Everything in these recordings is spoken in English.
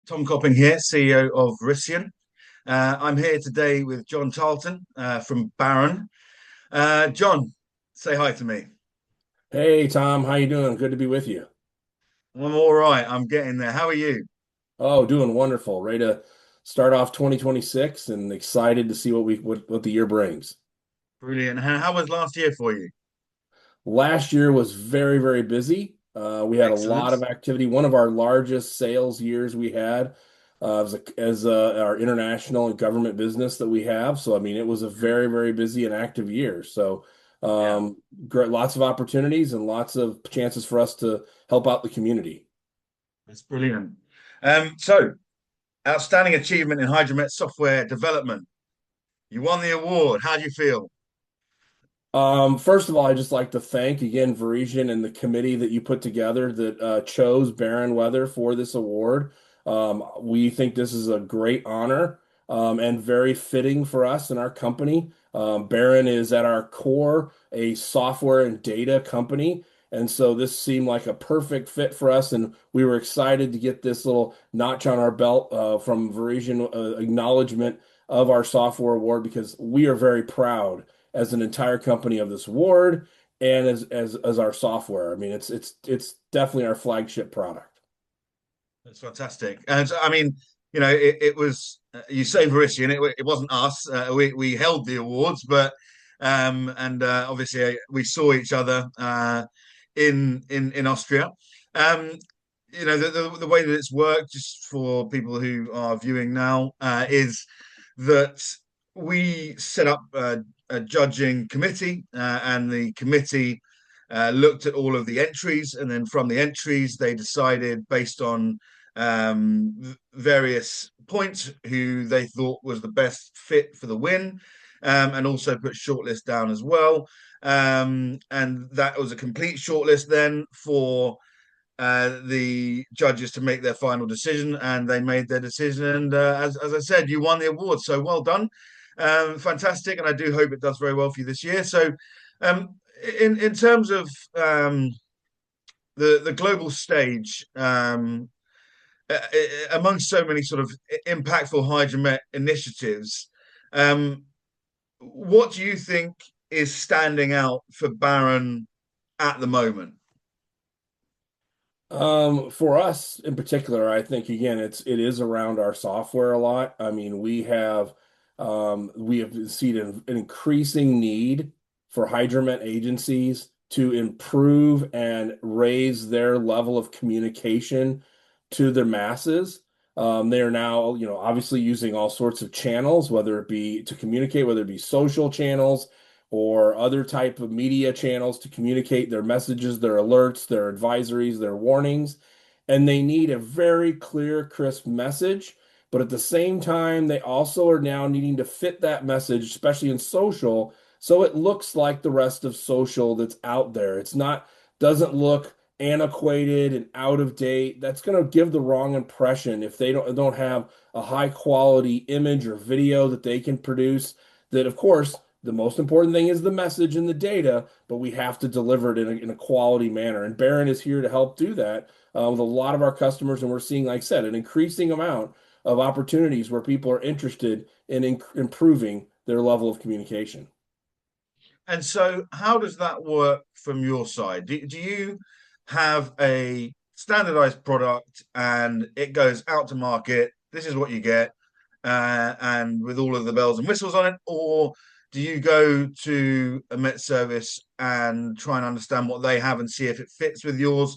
Tom Copping here, CEO of Varysian. I'm here today with John Tarleton from Baron. John, say hi to me. Hey Tom, how you doing? Good to be with you. I'm all right. I'm getting there. How are you? Oh, doing wonderful. Ready to start off 2026 and excited to see what the year brings. Brilliant. How was last year for you? Last year was very, very busy. We had a Excellent. lot of activity. One of our largest sales years we had our international and government business that we have. So, I mean, it was a Yeah. very, very busy and active year. So, Yeah, great, lots of opportunities and lots of chances for us to help out the community. that's brilliant. So, outstanding achievement in Hydromet software development. You won the award. How do you feel? First of all, I just like to thank again Varysian and the committee that you put together that chose Baron Weather for this award. We think this is a great honor and very fitting for us and our company. Baron is at our core a software and data company, and so this seemed like a perfect fit for us, and we were excited to get this little notch on our belt from Varysian acknowledgement of our software award because we are very proud as an entire company of this award and as our software. I mean, it's definitely our flagship product. That's fantastic. And so, I mean, it was you say Varysian. It wasn't us. We held the awards, but and obviously we saw each other in Austria. Um, the way that it's worked, just for people who are viewing now, is that we set up a judging committee, and the committee looked at all of the entries, and then from the entries, they decided based on various points who they thought was the best fit for the win, and also put shortlist down as well. And that was a complete shortlist then for the judges to make their final decision, and they made their decision. And as I said, you won the award, so well done, fantastic. And I do hope it does very well for you this year. So, um, in terms of the global stage, among so many sort of impactful hydromet initiatives, um, what do you think is standing out for Baron at the moment? For us in particular, I think again it is around our software a lot. I mean, we have seen an increasing need for hydromet agencies to improve and raise their level of communication to their masses. They are now, obviously using all sorts of channels, whether it be to communicate, whether it be social channels or other type of media channels to communicate their messages, their alerts, their advisories, their warnings. And they need a very clear, crisp message. But at the same time, they also are now needing to fit that message, especially in social, so it looks like the rest of social that's out there. It's not, doesn't look antiquated and out of date. That's going to give the wrong impression if they don't have a high quality image or video that they can produce. That, of course, the most important thing is the message and the data, but we have to deliver it in a quality manner. And Baron is here to help do that with a lot of our customers. And we're seeing, like I said, an increasing amount of opportunities where people are interested in improving their level of communication. And so, how does that work from your side? Do you have a standardized product and it goes out to market? This is what you get, and with all of the bells and whistles on it, or do you go to a Met service and try and understand what they have and see if it fits with your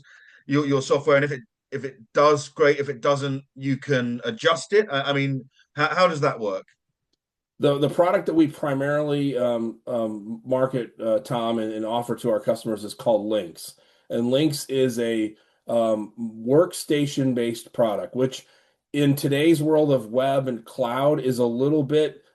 software? And if it does, great. If it doesn't, you can adjust it. I mean, how does that work? The product that we primarily market, Tom, and offer to our customers is called Lynx. And Lynx is a workstation-based product, which in today's world of web and cloud is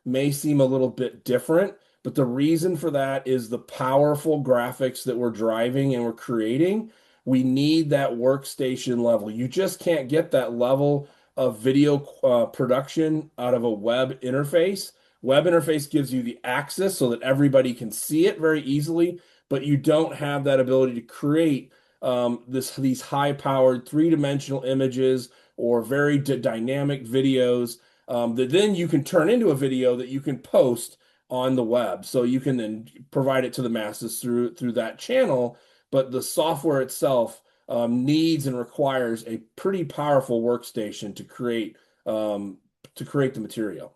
may seem a little bit different. But the reason for that is the powerful graphics that we're driving and we're creating. We need that workstation level. You just can't get that level of video production out of a web interface. Web interface gives you the access so that everybody can see it very easily, but you don't have that ability to create these high-powered three-dimensional images or very dynamic videos that then you can turn into a video that you can post on the web. So you can then provide it to the masses through that channel. But the software itself needs and requires a pretty powerful workstation to create the material.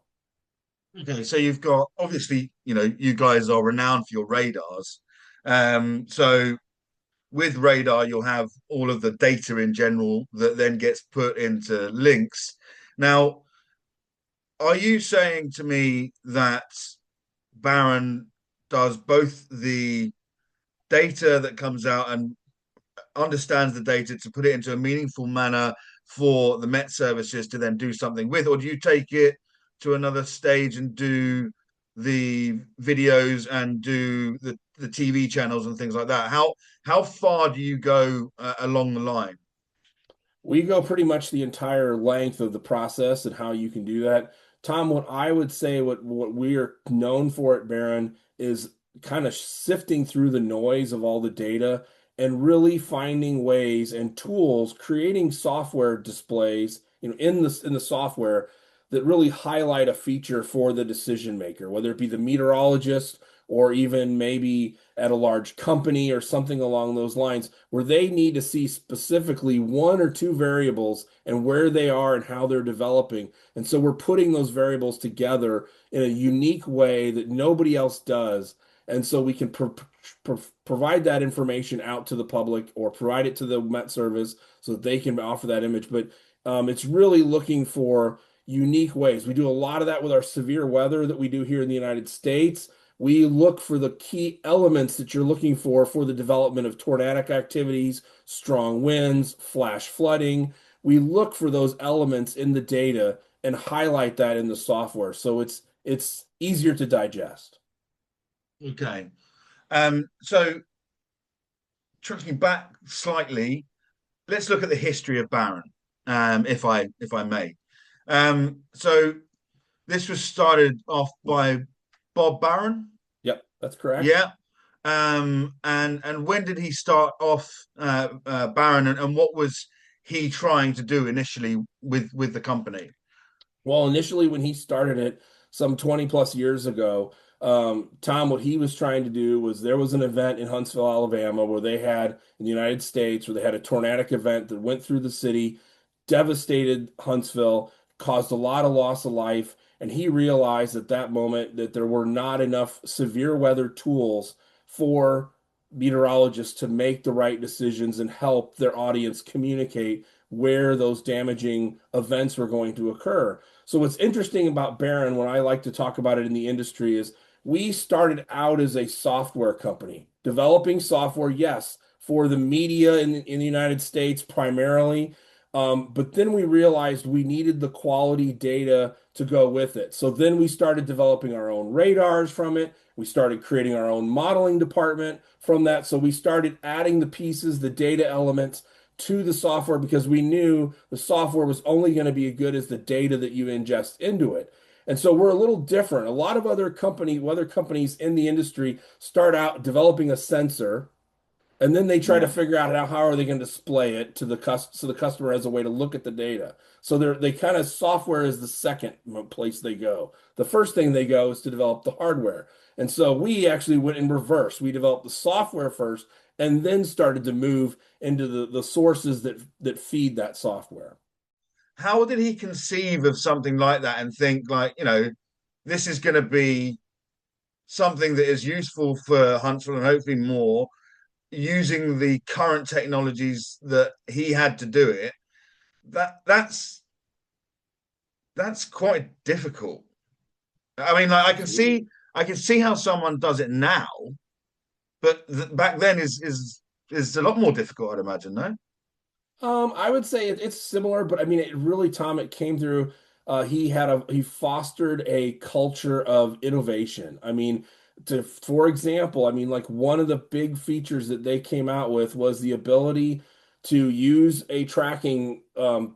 Okay, so you've got obviously, you guys are renowned for your radars. So with radar, you'll have all of the data in general that then gets put into links. Now, are you saying to me that Baron does both the data that comes out and understands the data to put it into a meaningful manner for the Met services to then do something with, or do you take it to another stage and do the videos and do the TV channels and things like that? How far do you go along the line? We go pretty much the entire length of the process and how you can do that. Tom, what I would say, what we are known for at Barron is kind of sifting through the noise of all the data and really finding ways and tools, creating software displays, in the software that really highlight a feature for the decision maker, whether it be the meteorologist or even maybe at a large company or something along those lines, where they need to see specifically one or two variables and where they are and how they're developing. And so we're putting those variables together in a unique way that nobody else does. And so we can provide that information out to the public or provide it to the Met Service so that they can offer that image. But it's really looking for unique ways. We do a lot of that with our severe weather that we do here in the United States. We look for the key elements that you're looking for the development of tornadic activities, strong winds, flash flooding. We look for those elements in the data and highlight that in the software so it's easier to digest. Okay. So tracking back slightly, let's look at the history of Baron, if I may. So this was started off by Bob Barron. Yep, that's correct. Yeah. And when did he start off Barron, and what was he trying to do initially with the company? Well, initially, when he started it some 20 plus years ago, Tom, what he was trying to do was there was an event in Huntsville, Alabama, where they had in the United States, where they had a tornadic event that went through the city, devastated Huntsville, caused a lot of loss of life. And he realized at that moment that there were not enough severe weather tools for meteorologists to make the right decisions and help their audience communicate where those damaging events were going to occur. So what's interesting about Barron, when I like to talk about it in the industry, is we started out as a software company, developing software, yes, for the media in the United States primarily. But then we realized we needed the quality data to go with it. So then we started developing our own radars from it. We started creating our own modeling department from that. So we started adding the pieces, the data elements to the software because we knew the software was only going to be as good as the data that you ingest into it. And so we're a little different. A lot of other companies in the industry start out developing a sensor and then they try to Yeah. figure out how are they going to display it to so the customer has a way to look at the data. So they kind of software is the second place they go. The first thing they go is to develop the hardware. And so we actually went in reverse. We developed the software first and then started to move into the sources that feed that software. How did he conceive of something like that and think like, this is going to be something that is useful for Huntsville and hopefully more using the current technologies that he had to do it? That's quite difficult. I mean, like Absolutely. I can see how someone does it now, but back then is a lot more difficult, I'd imagine, no? I would say it's similar, but I mean, it really, Tom, it came through. He fostered a culture of innovation. I mean, for example, I mean, like one of the big features that they came out with was the ability to use a tracking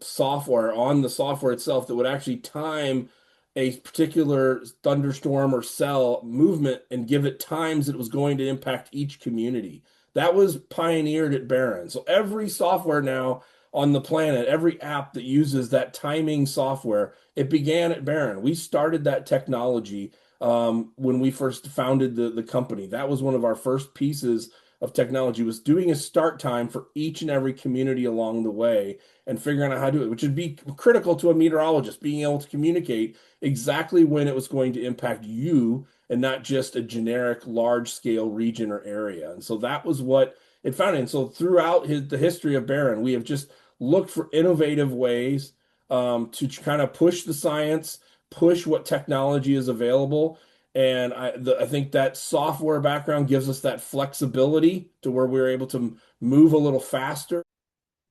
software on the software itself that would actually time a particular thunderstorm or cell movement and give it times that it was going to impact each community. That was pioneered at Barron. So every software now on the planet, every app that uses that timing software, it began at Barron. We started that technology when we first founded the company. That was one of our first pieces of technology, was doing a start time for each and every community along the way and figuring out how to do it, which would be critical to a meteorologist, being able to communicate exactly when it was going to impact you and not just a generic large scale region or area. And so that was what it found. And so throughout the history of Barron, we have just looked for innovative ways to kind of push the science, push what technology is available. And I think that software background gives us that flexibility to where we're able to move a little faster.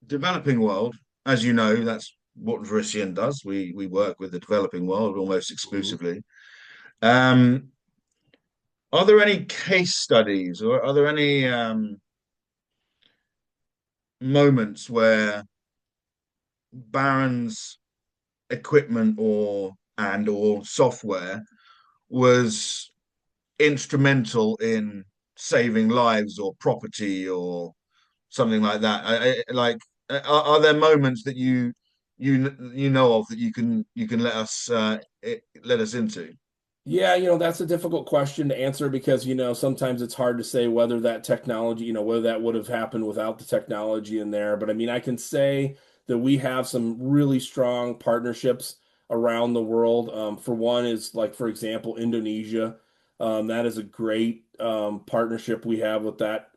Developing world, as you know, that's what Varysian does. We work with the developing world almost Mhm. exclusively. Um, are there any case studies or are there any moments where Barron's equipment or software was instrumental in saving lives or property or something like that? Are there moments that you know of that you can let us into? Yeah, that's a difficult question to answer because, sometimes it's hard to say whether that technology, whether that would have happened without the technology in there. But I mean, I can say that we have some really strong partnerships around the world. For one is like, for example, Indonesia. That is a great partnership we have with that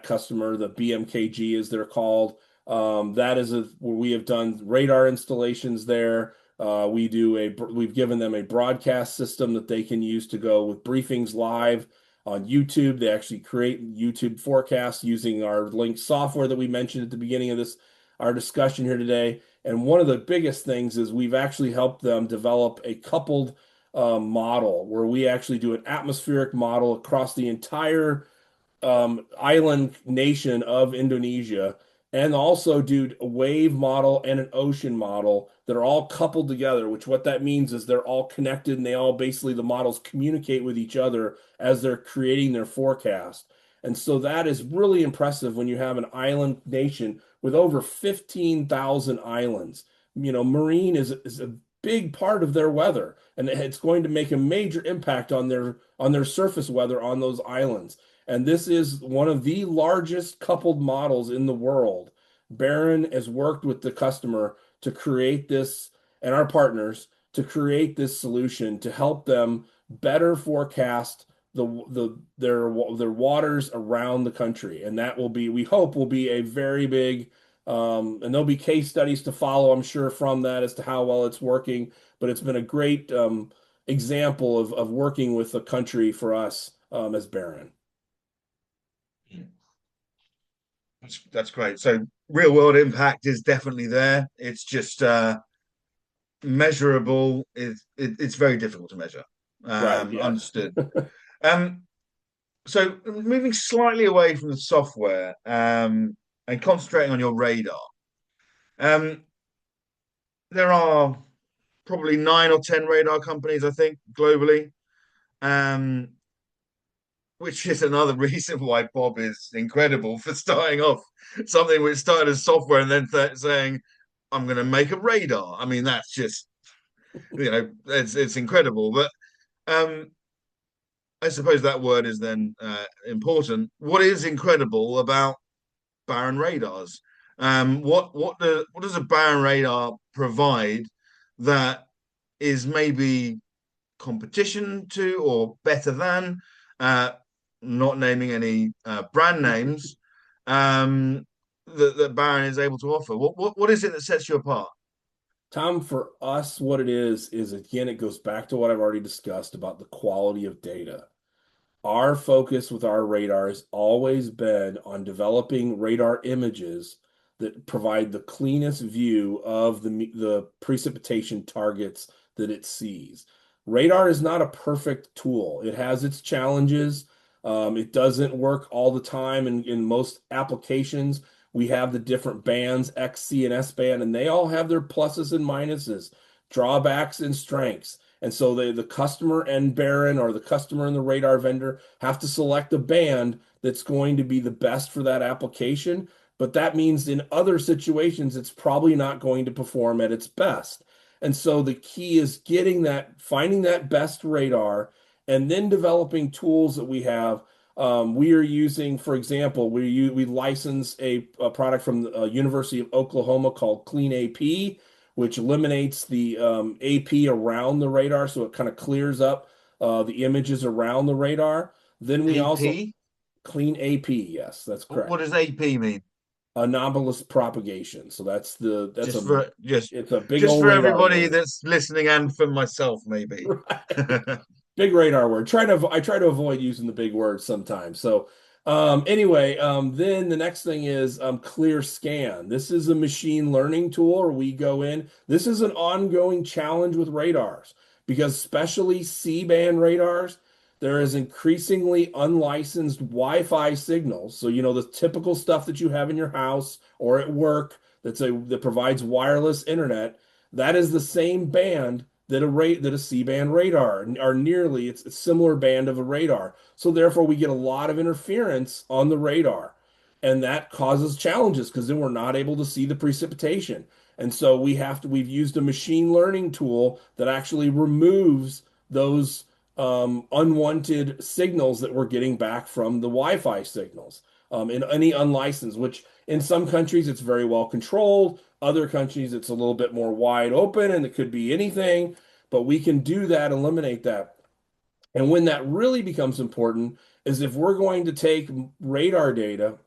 customer, the BMKG as they're called. That is where we have done radar installations there. We've given them a broadcast system that they can use to go with briefings live on YouTube. They actually create YouTube forecasts using our Link software that we mentioned at the beginning of our discussion here today. And one of the biggest things is we've actually helped them develop a coupled model where we actually do an atmospheric model across the entire island nation of Indonesia, and also do a wave model and an ocean model that are all coupled together, which what that means is they're all connected and they all basically the models communicate with each other as they're creating their forecast. And so that is really impressive when you have an island nation with over 15,000 islands. Marine is a big part of their weather, and it's going to make a major impact on their surface weather on those islands. And this is one of the largest coupled models in the world. Barron has worked with the customer to create this and our partners to create this solution to help them better forecast their waters around the country. And that will be, we hope, will be a very big and there'll be case studies to follow, I'm sure, from that as to how well it's working. But it's been a great example of working with the country for us as Barron. That's great. So real world impact is definitely there. It's just measurable. It's very difficult to measure. Right, yes. Understood. Um, so moving slightly away from the software and concentrating on your radar. Um, there are probably 9 or 10 radar companies, I think, globally. Um, which is another reason why Bob is incredible for starting off something which started as software and then saying, "I'm going to make a radar." I mean, that's just it's incredible. But um, I suppose that word is then important. What is incredible about Baron radars? What does a Baron radar provide that is maybe competition to or better than, uh, not naming any brand names, that Baron is able to offer? What is it that sets you apart? Tom, for us, what it is again, it goes back to what I've already discussed about the quality of data. Our focus with our radar has always been on developing radar images that provide the cleanest view of the precipitation targets that it sees. Radar is not a perfect tool. It has its challenges. It doesn't work all the time in most applications. We have the different bands, X, C, and S band, and they all have their pluses and minuses, drawbacks and strengths. And so the customer and Baron or the customer and the radar vendor have to select a band that's going to be the best for that application. but that means in other situations, it's probably not going to perform at its best. And so the key is finding that best radar, and then developing tools that we have. We are using, for example, we license a product from the University of Oklahoma called Clean AP, which eliminates the AP around the radar, so it kind of clears up the images around the radar. Then we also AP? clean AP. Yes, that's What correct. does AP mean? Anomalous propagation. So that's Just a for just it's a big just old for radar everybody word. that's listening and for myself, maybe. Right. Big radar word. I try to avoid using the big words sometimes. So anyway, then the next thing is clear scan. This is a machine learning tool where we go in. This is an ongoing challenge with radars because especially C-band radars, there is increasingly unlicensed Wi-Fi signals. So the typical stuff that you have in your house or at work that provides wireless internet, that is the same band that a C-band radar are nearly it's a similar band of a radar. So therefore we get a lot of interference on the radar. And that causes challenges because then we're not able to see the precipitation. And so we've used a machine learning tool that actually removes those unwanted signals that we're getting back from the Wi-Fi signals in any unlicensed, which in some countries it's very well controlled. Other countries it's a little bit more wide open and it could be anything, but we can do that, eliminate that. And when that really becomes important is if we're going to take radar data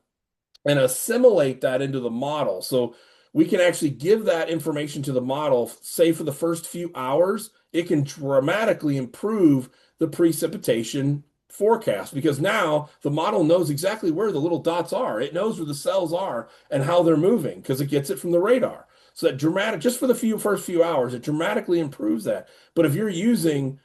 and assimilate that into the model. So we can actually give that information to the model, say for the first few hours, it can dramatically improve the precipitation forecast because now the model knows exactly where the little dots are. It knows where the cells are and how they're moving because it gets it from the radar. So that just for the first few hours, it dramatically improves that. But if you're using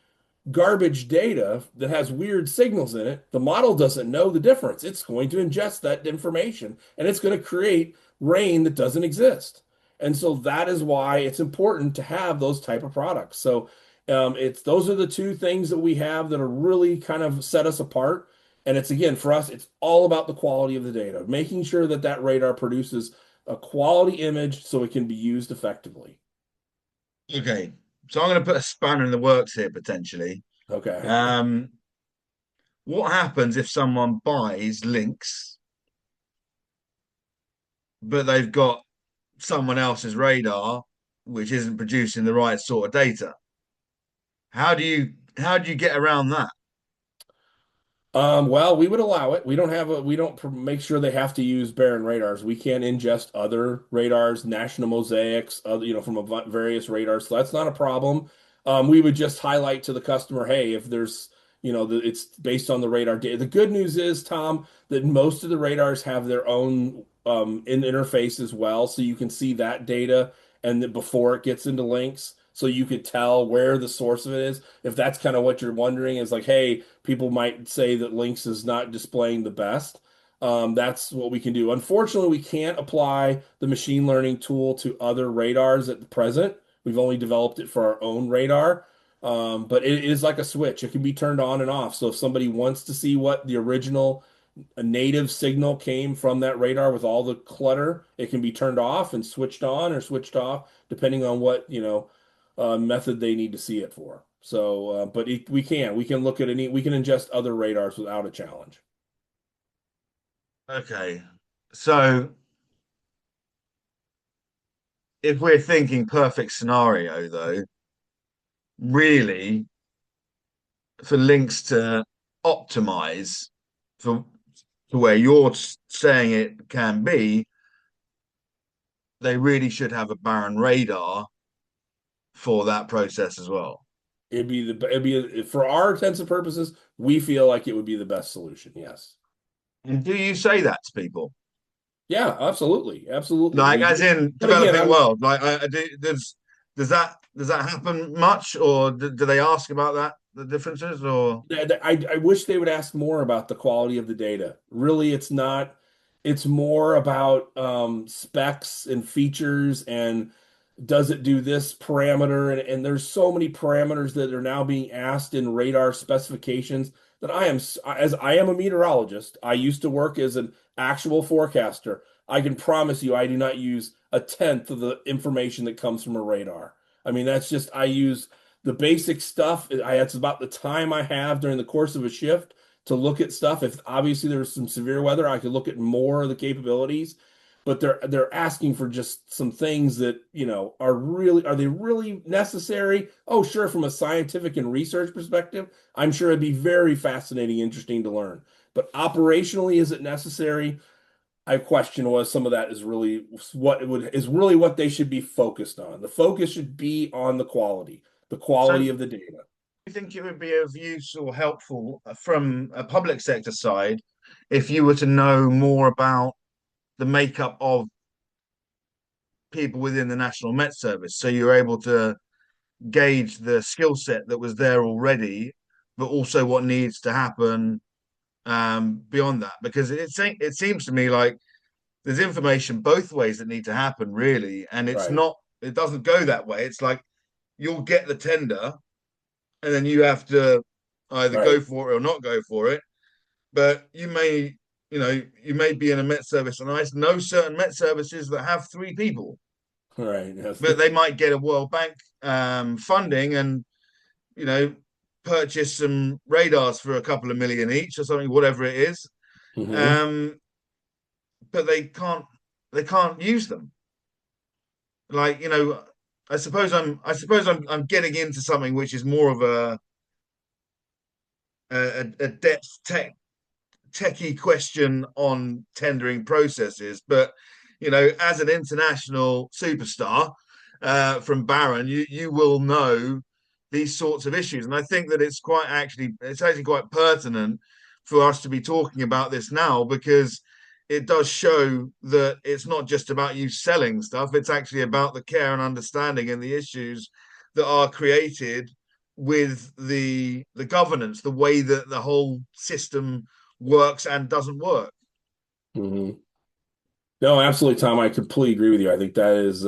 garbage data that has weird signals in it, the model doesn't know the difference. It's going to ingest that information and it's going to create rain that doesn't exist. And so that is why it's important to have those type of products. So it's those are the two things that we have that are really kind of set us apart. And it's again for us, it's all about the quality of the data, making sure that that radar produces a quality image so it can be used effectively. Okay, so I'm going to put a spanner in the works here potentially. Okay. Um, what happens if someone buys links, but they've got someone else's radar, which isn't producing the right sort of data? How do you get around that? Well, we would allow it. We don't make sure they have to use Baron radars. We can ingest other radars, national mosaics, from various radars. So that's not a problem. We would just highlight to the customer, hey, if there's, it's based on the radar data. The good news is, Tom, that most of the radars have their own interface as well. So you can see that data and then before it gets into links. So you could tell where the source of it is. If that's kind of what you're wondering, is like, hey, people might say that Lynx is not displaying the best. That's what we can do. Unfortunately, we can't apply the machine learning tool to other radars at the present. We've only developed it for our own radar. But it is like a switch. It can be turned on and off. So if somebody wants to see what the original native signal came from that radar with all the clutter, it can be turned off and switched on or switched off, depending on what, method they need to see it for. So, but we can we can ingest other radars without a challenge. Okay, so if we're thinking perfect scenario, though, really, for links to optimize for to where you're saying it can be, they really should have a Baron radar for that process as well. For our intents and purposes, we feel like it would be the best solution. Yes. And do you say that to people? Yeah, absolutely. Absolutely. Like, We as do. in But again, developing world? Like, does that happen much, or do they ask about that, the differences, or I wish they would ask more about the quality of the data. Really, it's not, it's more about specs and features and does it do this parameter? And there's so many parameters that are now being asked in radar specifications that as I am a meteorologist, I used to work as an actual forecaster. I can promise you I do not use a tenth of the information that comes from a radar. I mean, that's just, I use the basic stuff. It's about the time I have during the course of a shift to look at stuff. If obviously there's some severe weather, I could look at more of the capabilities, but they're asking for just some things that, are they really necessary? Oh, sure, from a scientific and research perspective, I'm sure it'd be very fascinating, interesting to learn. But operationally, is it necessary? I question was some of that is really what they should be focused on. The focus should be on the So quality of the data. you think it would be of use or helpful from a public sector side if you were to know more about the makeup of people within the National Met Service, so you're able to gauge the skill set that was there already, but also what needs to happen beyond that? Because it seems to me like there's information both ways that need to happen, really, and Right, it doesn't go that way. It's like you'll get the tender, and then you have to either go right, for it or not go for it. But you may be in a Met Service, and I know certain Met Services that have three people, right. Yes. but they might get a World Bank funding and you know purchase some radars for a couple of million each or something, whatever it is. Hmm. Um, but they can't use them. Like I suppose I'm getting into something which is more of a depth techie question on tendering processes. But as an international superstar from Barron, you will know these sorts of issues, and I think that it's actually quite pertinent for us to be talking about this now because it does show that it's not just about you selling stuff; it's actually about the care and understanding and the issues that are created with the governance, the way that the whole system works and doesn't work. Hmm. No, absolutely, Tom. I completely agree with you. I think that is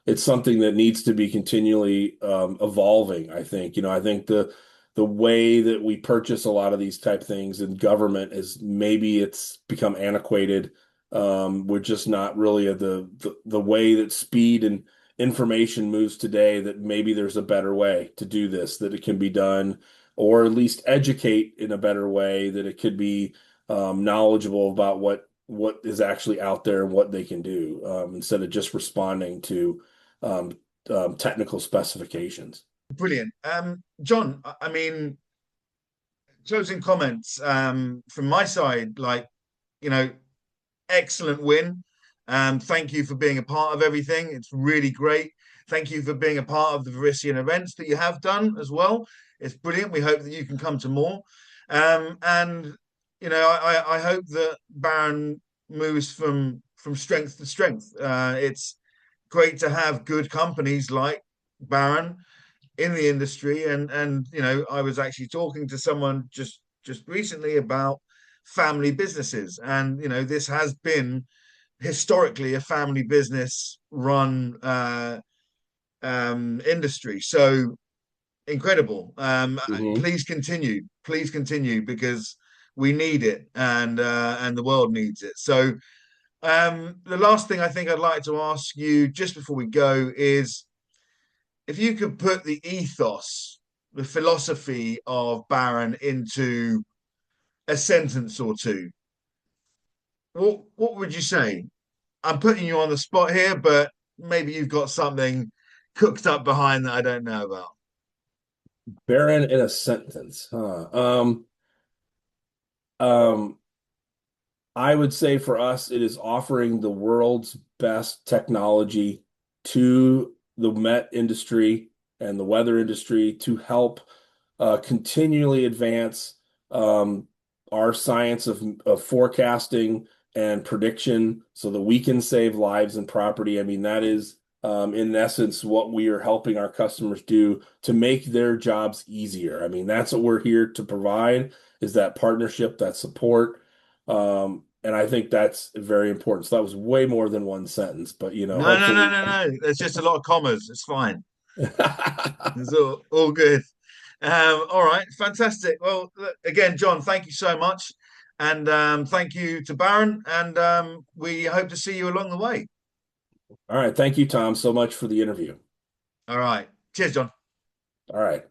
it's something that needs to be continually evolving. I think I think the way that we purchase a lot of these type things in government is maybe it's become antiquated. We're just not really the way that speed and information moves today. That maybe there's a better way to do this, that it can be done, or at least educate in a better way, that it could be knowledgeable about what is actually out there and what they can do, instead of just responding to um, technical specifications. Brilliant. John, I mean, closing comments from my side, like, you know, excellent win. Thank you for being a part of everything. It's really great. Thank you for being a part of the Varysian events that you have done as well. It's brilliant. We hope that you can come to more. And I hope that Baron moves from strength to strength. It's great to have good companies like Baron in the industry, and I was actually talking to someone just recently about family businesses, and this has been historically a family business run industry. So incredible. Hmm. Please continue, because we need it, and the world needs it. So the last thing I think I'd like to ask you just before we go is if you could put the ethos, the philosophy of Baron into a sentence or two, what would you say? I'm putting you on the spot here, but maybe you've got something cooked up behind that I don't know about. Barren in a sentence, huh? Um, I would say for us, it is offering the world's best technology to the Met industry and the weather industry to help continually advance our science of forecasting and prediction so that we can save lives and property. I mean, that is, in essence, what we are helping our customers do to make their jobs easier. I mean, that's what we're here to provide, is that partnership, that support. And I think that's very important. So that was way more than one sentence, but No, no, no, hopefully. no, no. There's just a lot of commas. It's fine. It's all good. All right, fantastic. Well, look, again, John, thank you so much. And thank you to Baron. And we hope to see you along the way. All right. Thank you, Tom, so much for the interview. All right. Cheers, John. All right.